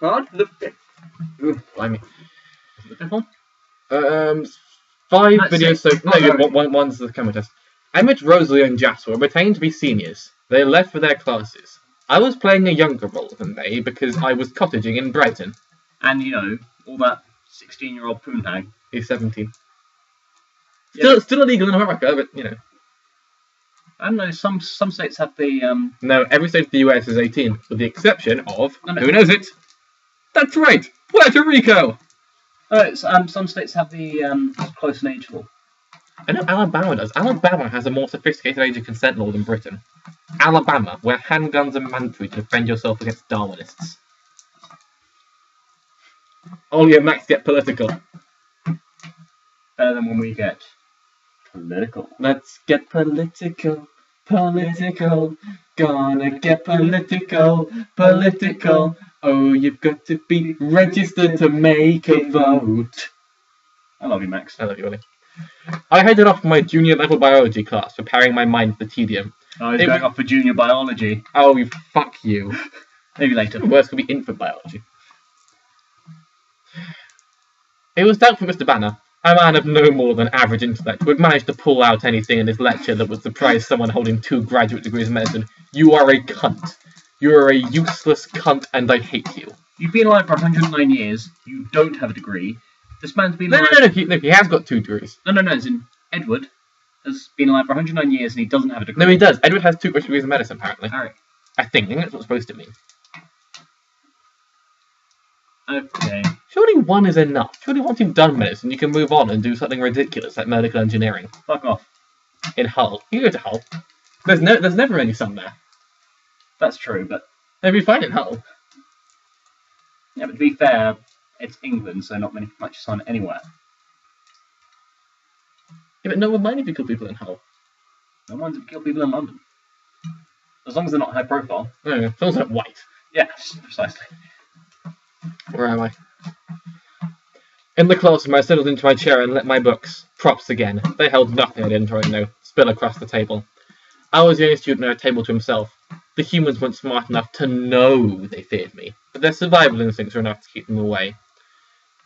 card. Ooh, blimey. The fifth one? 5 That's videos, so... six. No, Oh, right. one's the camera test. Emmett, Rosalie and Jasper were retained to be seniors. They left for their classes. I was playing a younger role than they because I was cottaging in Brighton. And, you know, all that 16-year-old poon hag. He's 17. Yeah. Still illegal in America, but, you know. I don't know, some states have the, No, every state of the US is 18, with the exception of... No. Who knows it? That's right! Puerto Rico! some states have the, close in age law. I know Alabama does. Alabama has a more sophisticated age of consent law than Britain. Alabama, where handguns are mandatory to defend yourself against Darwinists. Oh yeah, Max, get political. Better than when we get political. Let's get political, political. Gonna get political, political. Oh, you've got to be registered to make a vote. I love you, Max. I love you, Ollie. I headed off my junior level biology class, preparing my mind for the tedium. Oh, he's going off for junior biology. Oh, you fuck you. Maybe later. Worse could be infant biology. It was doubtful Mr. Banner, a man of no more than average intellect, who had managed to pull out anything in his lecture that would surprise someone holding 2 graduate degrees in medicine. You are a cunt. You are a useless cunt, and I hate you. You've been alive for 109 years. You don't have a degree. This man's been alive... No, he has got 2 degrees. No, as in Edward has been alive for 109 years and he doesn't have a degree. No, he does. Edward has 2 graduate degrees in medicine, apparently. Alright. I think that's what's supposed to mean. Okay. Surely 1 is enough. Surely once you've done medicine, you can move on and do something ridiculous like medical engineering. Fuck off. In Hull. You go to Hull. There's never any sun there. That's true, but... They'd be fine in Hull. Yeah, but to be fair, it's England, so not much sun anywhere. Yeah, but no one minded if you kill people in Hull. No one's kill people in London. As long as they're not high profile. No, as long as they're white. Yes, precisely. Where am I? In the classroom, I settled into my chair and let my books, props again. They held nothing I didn't already know, spill across the table. I was the only student at a table to himself. The humans weren't smart enough to know they feared me, but their survival instincts were enough to keep them away.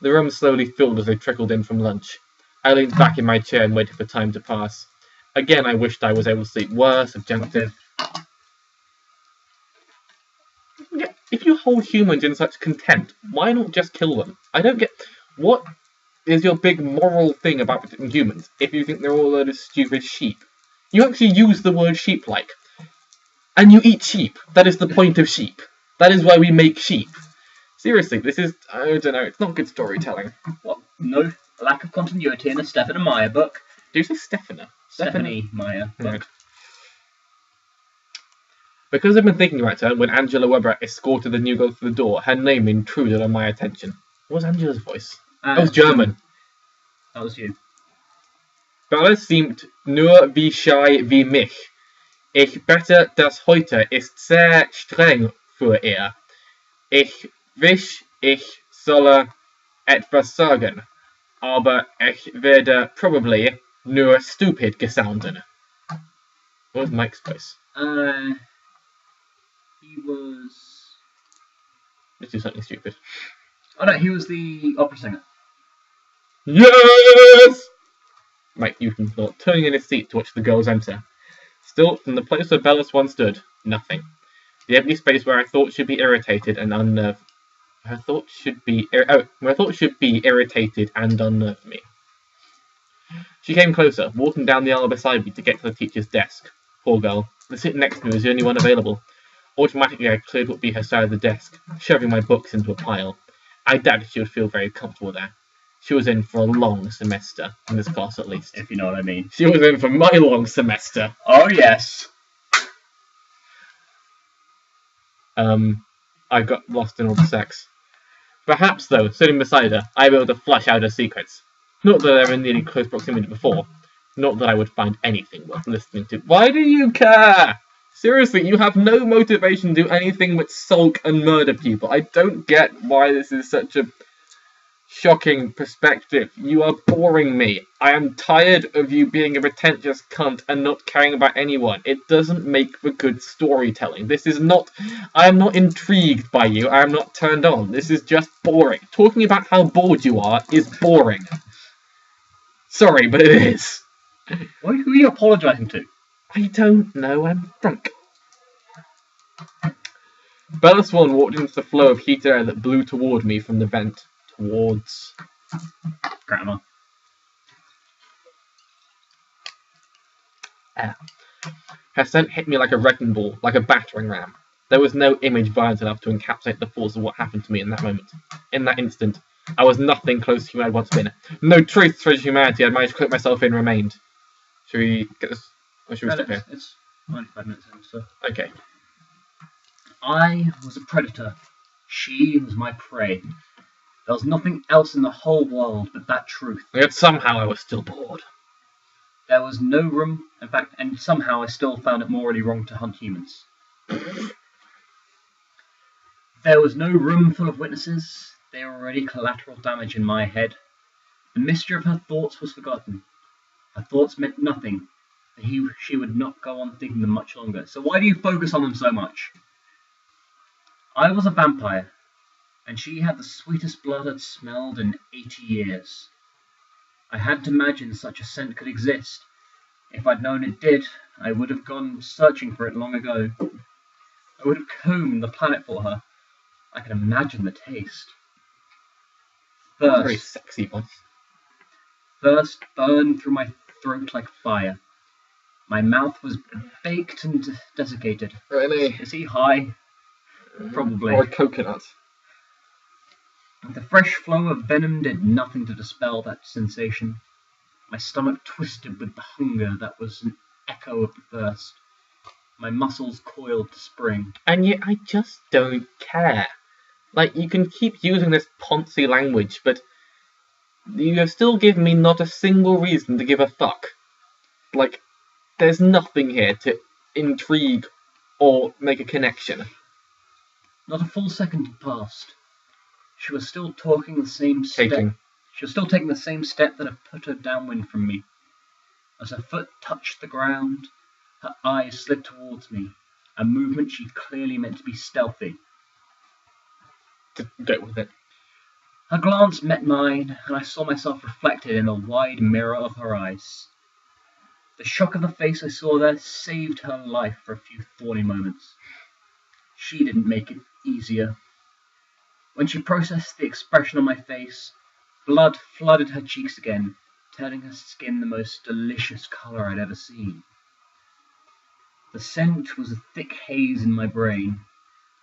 The room slowly filled as they trickled in from lunch. I leaned back in my chair and waited for time to pass. Again, I wished I was able to sleep. Worse, adjunctive. If you hold humans in such contempt, why not just kill them? I don't get... What is your big moral thing about protecting humans if you think they're all a load of stupid sheep? You actually use the word sheep-like. And you eat sheep. That is the point of sheep. That is why we make sheep. Seriously, this is... I don't know, it's not good storytelling. What? No lack of continuity in a Stephanie Meyer book. Do you say Stephanie? Stephanie Meyer book. Right. Because I've been thinking about her, when Angela Weber escorted the new girl through the door, her name intruded on my attention. What was Angela's voice? That was German. That was you. Bella seemed nur wie shy wie mich. Ich bette, das heute ist sehr streng für ihr. Ich wish ich solle etwas sagen, aber ich werde probably nur stupid gesounden. What was Mike's voice? He was... Let's do something stupid. Oh no, he was the opera singer. Yes! Mike Newton thought, turning in his seat to watch the girls enter. Still, from the place where Bellis once stood, nothing. The empty space where I thought should be irritated and unnerved. Her thoughts should be irritated and unnerved me. She came closer, walking down the aisle beside me to get to the teacher's desk. Poor girl. The seat next to me was the only one available. Automatically, I cleared what would be her side of the desk, shoving my books into a pile. I doubted she would feel very comfortable there. She was in for a long semester, in this class at least. If you know what I mean. She was in for my long semester. Oh yes. I got lost in all the sex. Perhaps, though, sitting beside her, I'd be able to flush out her secrets. Not that they were in nearly close proximity before. Not that I would find anything worth listening to. Why do you care? Seriously, you have no motivation to do anything but sulk and murder people. I don't get why this is such a shocking perspective. You are boring me. I am tired of you being a pretentious cunt and not caring about anyone. It doesn't make for good storytelling. I am not intrigued by you. I am not turned on. This is just boring. Talking about how bored you are is boring. Sorry, but it is. Who are you apologising to? I don't know. I'm drunk. Bella Swan walked into the flow of heated air that blew toward me from the vent. Towards... Grammar. Air. Her scent hit me like a wrecking ball, like a battering ram. There was no image violent enough to encapsulate the force of what happened to me in that moment. In that instant, I was nothing close to who I had once been. No trace of humanity I'd managed to cloak myself in remained. Should we get this? Or should we stop here? It's 95 minutes in, so... Okay. I was a predator. She was my prey. There was nothing else in the whole world but that truth. Yet somehow I was still bored. There was no room, in fact, and somehow I still found it morally wrong to hunt humans. There was no room full of witnesses. They were already collateral damage in my head. The mystery of her thoughts was forgotten. Her thoughts meant nothing. She would not go on thinking them much longer. So why do you focus on them so much? I was a vampire, and she had the sweetest blood I'd smelled in 80 years. I hadn't imagined such a scent could exist. If I'd known it did, I would have gone searching for it long ago. I would have combed the planet for her. I can imagine the taste. Very sexy voice. Thirst burned through my throat like fire. My mouth was baked and desiccated. Really? Is he high? Probably. Or a coconut. The fresh flow of venom did nothing to dispel that sensation. My stomach twisted with the hunger that was an echo of the thirst. My muscles coiled to spring. And yet I just don't care. Like, you can keep using this poncy language, but you have still given me not a single reason to give a fuck. Like, there's nothing here to intrigue or make a connection. Not a full second had passed. She was still taking the same step. She was still taking the same step that had put her downwind from me. As her foot touched the ground, her eyes slid towards me, a movement she clearly meant to be stealthy. To go with it. Her glance met mine, and I saw myself reflected in the wide mirror of her eyes. The shock of the face I saw there saved her life for a few thorny moments. She didn't make it easier. When she processed the expression on my face, blood flooded her cheeks again, turning her skin the most delicious colour I'd ever seen. The scent was a thick haze in my brain.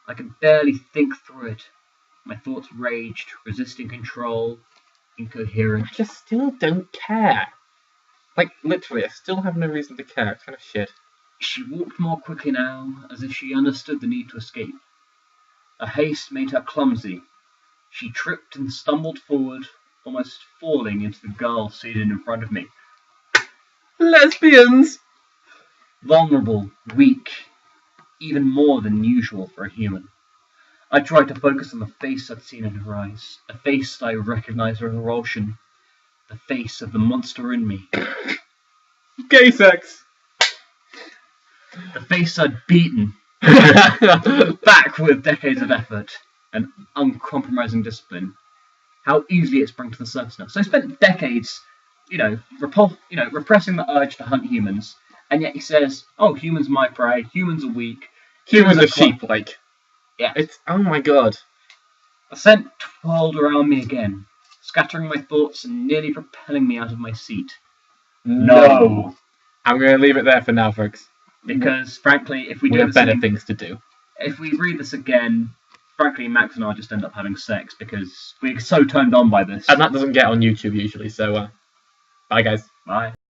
I could barely think through it. My thoughts raged, resisting control, incoherent. I just still don't care. Like, literally, I still have no reason to care. It's kind of shit. She walked more quickly now, as if she understood the need to escape. Her haste made her clumsy. She tripped and stumbled forward, almost falling into the girl seated in front of me. Lesbians! Vulnerable, weak, even more than usual for a human. I tried to focus on the face I'd seen in her eyes, a face I recognized with revulsion, the face of the monster in me. Gay sex! The face I'd beaten back with decades of effort and uncompromising discipline. How easily it sprang to the surface now. So I spent decades, repressing the urge to hunt humans, and yet he says, "Oh, humans my prey. Humans are weak. Humans are sheep, like." Yeah. It's, oh my god. The scent twirled around me again, scattering my thoughts and nearly propelling me out of my seat. No. I'm going to leave it there for now, folks. Because, frankly, if we have better things to do. If we read this again, frankly, Max and I just end up having sex because we're so turned on by this. And that doesn't get on YouTube usually, so bye guys. Bye.